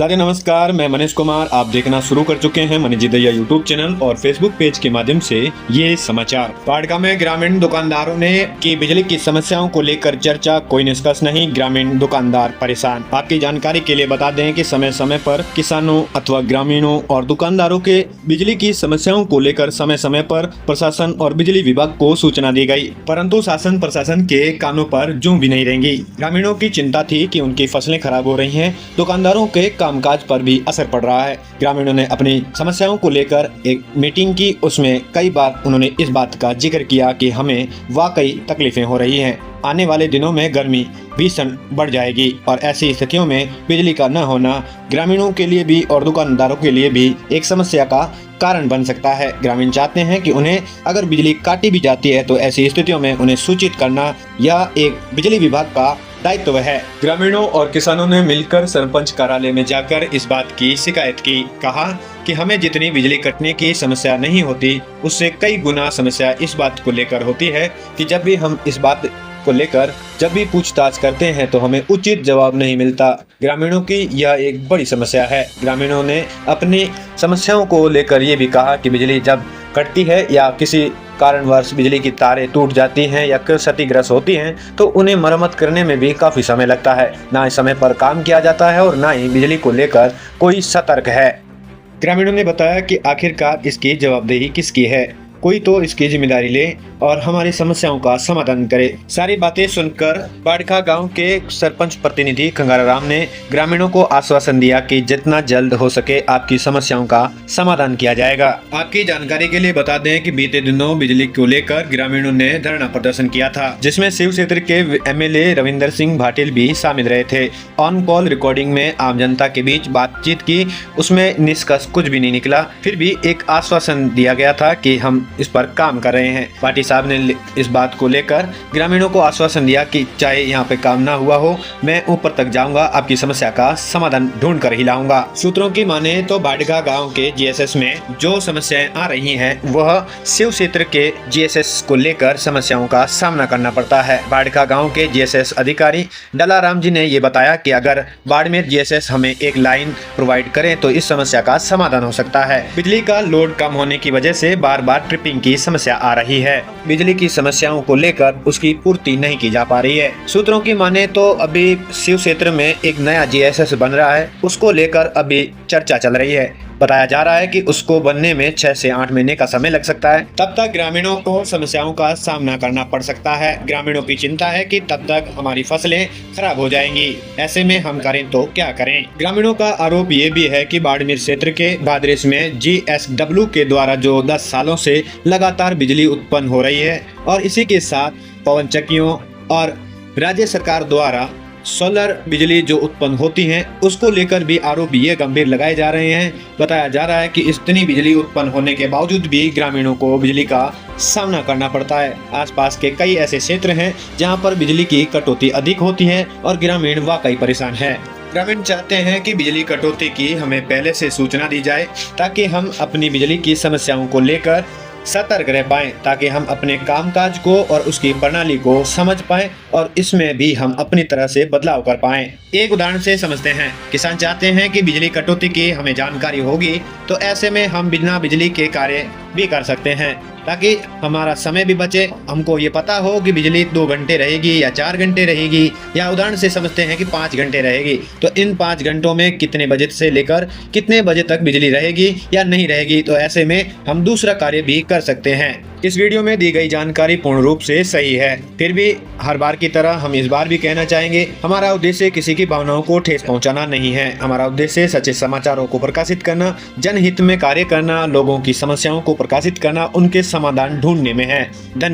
सारे नमस्कार, मैं मनीष कुमार। आप देखना शुरू कर चुके हैं मनीष जी दैया यूट्यूब चैनल और फेसबुक पेज के माध्यम से ये समाचार। पाड़का में ग्रामीण दुकानदारों ने की बिजली की समस्याओं को लेकर चर्चा, कोई निष्कर्ष नहीं, ग्रामीण दुकानदार परेशान। आपकी जानकारी के लिए बता दें कि समय समय पर किसानों अथवा ग्रामीणों और दुकानदारों के बिजली की समस्याओं को लेकर समय समय पर प्रशासन और बिजली विभाग को सूचना दी गई, परंतु शासन प्रशासन के कानों पर जूं भी नहीं रेंगी। ग्रामीणों की चिंता थी कि उनकी फसलें खराब हो रही हैं, दुकानदारों के कामकाज पर भी असर पड़ रहा है। ग्रामीणों ने अपनी समस्याओं को लेकर एक मीटिंग की, उसमें कई बार उन्होंने इस बात का जिक्र किया कि हमें वाकई तकलीफें हो रही हैं। आने वाले दिनों में गर्मी भीषण बढ़ जाएगी और ऐसी स्थितियों में बिजली का न होना ग्रामीणों के लिए भी और दुकानदारों के लिए भी एक समस्या का कारण बन सकता है। ग्रामीण चाहते हैं कि उन्हें अगर बिजली काटी भी जाती है तो ऐसी स्थितियों में उन्हें सूचित करना यह एक बिजली विभाग का दायित्व है। ग्रामीणों और किसानों ने मिलकर सरपंच कार्यालय में जाकर इस बात की शिकायत की। कहा कि हमें जितनी बिजली कटने की समस्या नहीं होती, उससे कई गुना समस्या इस बात को लेकर होती है कि जब भी हम इस बात को लेकर जब भी पूछताछ करते हैं तो हमें उचित जवाब नहीं मिलता। ग्रामीणों की यह एक बड़ी समस्या है। ग्रामीणों ने अपनी समस्याओं को लेकर ये भी कहा कि बिजली जब कटती है या किसी कारणवश बिजली की तारें टूट जाती हैं या क्षतिग्रस्त होती हैं तो उन्हें मरम्मत करने में भी काफ़ी समय लगता है। ना ही समय पर काम किया जाता है और ना ही बिजली को लेकर कोई सतर्क है। ग्रामीणों ने बताया कि आखिरकार इसकी जवाबदेही किसकी है, कोई तो इसकी जिम्मेदारी ले और हमारी समस्याओं का समाधान करे। सारी बातें सुनकर बाड़का गांव के सरपंच प्रतिनिधि कंगाराराम ने ग्रामीणों को आश्वासन दिया कि जितना जल्द हो सके आपकी समस्याओं का समाधान किया जाएगा। आपकी जानकारी के लिए बता दें कि बीते दिनों बिजली को लेकर ग्रामीणों ने धरना प्रदर्शन किया था, जिसमें शिव क्षेत्र के एमएलए रविंदर सिंह भाटिल भी शामिल रहे थे। ऑन कॉल रिकॉर्डिंग में आम जनता के बीच बातचीत की, उसमें निष्कर्ष कुछ भी नहीं निकला। फिर भी एक आश्वासन दिया गया था कि हम इस पर काम कर रहे हैं। पाटिल साहब ने इस बात को लेकर ग्रामीणों को आश्वासन दिया कि चाहे यहाँ पे काम ना हुआ हो, मैं ऊपर तक जाऊंगा, आपकी समस्या का समाधान ढूंढ कर ही लाऊंगा। सूत्रों की माने तो बाड़का गांव के जीएसएस में जो समस्याएं आ रही हैं वह शिव क्षेत्र के जीएसएस को लेकर समस्याओं का सामना करना पड़ता है। बाड़का गांव के जीएसएस अधिकारी डलाराम जी ने ये बताया कि अगर बाड़मेर जीएसएस हमें एक लाइन प्रोवाइड करें तो इस समस्या का समाधान हो सकता है। बिजली का लोड कम होने की वजह से बार बार ट्रिपिंग की समस्या आ रही है। बिजली की समस्याओं को लेकर उसकी पूर्ति नहीं की जा पा रही है। सूत्रों की माने तो अभी शिव क्षेत्र में एक नया जीएसएस बन रहा है, उसको लेकर अभी चर्चा चल रही है। बताया जा रहा है कि उसको बनने में 6 से 8 महीने का समय लग सकता है। तब तक ग्रामीणों को समस्याओं का सामना करना पड़ सकता है। ग्रामीणों की चिंता है कि तब तक हमारी फसलें खराब हो जाएंगी, ऐसे में हम करें तो क्या करें। ग्रामीणों का आरोप ये भी है कि बाड़मेर क्षेत्र के भादरेस में जीएसडब्ल्यू के द्वारा जो 10 सालों से लगातार बिजली उत्पन्न हो रही है और इसी के साथ पवन चक्कियों और राज्य सरकार द्वारा सोलर बिजली जो उत्पन्न होती हैं उसको लेकर भी आरोप ये गंभीर लगाए जा रहे हैं। बताया जा रहा है कि इतनी बिजली उत्पन्न होने के बावजूद भी ग्रामीणों को बिजली का सामना करना पड़ता है। आसपास के कई ऐसे क्षेत्र हैं जहां पर बिजली की कटौती अधिक होती है और ग्रामीण वाकई परेशान है। ग्रामीण चाहते हैं कि बिजली कटौती की हमें पहले से सूचना दी जाए ताकि हम अपनी बिजली की समस्याओं को लेकर सतर्क रह पाएं, ताकि हम अपने कामकाज को और उसकी प्रणाली को समझ पाएं और इसमें भी हम अपनी तरह से बदलाव कर पाएं। एक उदाहरण से समझते हैं। किसान चाहते हैं कि बिजली कटौती की हमें जानकारी होगी तो ऐसे में हम बिना बिजली के कार्य भी कर सकते हैं ताकि हमारा समय भी बचे। हमको ये पता हो कि बिजली 2 घंटे रहेगी या 4 घंटे रहेगी, या उदाहरण से समझते हैं कि 5 घंटे रहेगी, तो इन 5 घंटों में कितने बजे से लेकर कितने बजे तक बिजली रहेगी या नहीं रहेगी, तो ऐसे में हम दूसरा कार्य भी कर सकते हैं। इस वीडियो में दी गई जानकारी पूर्ण रूप से सही है, फिर भी हर बार की तरह हम इस बार भी कहना चाहेंगे, हमारा उद्देश्य किसी की भावनाओं को ठेस पहुंचाना नहीं है। हमारा उद्देश्य सच्चे समाचारों को प्रकाशित करना, जनहित में कार्य करना, लोगों की समस्याओं को प्रकाशित करना, उनके समाधान ढूंढने में है। धन्यवाद।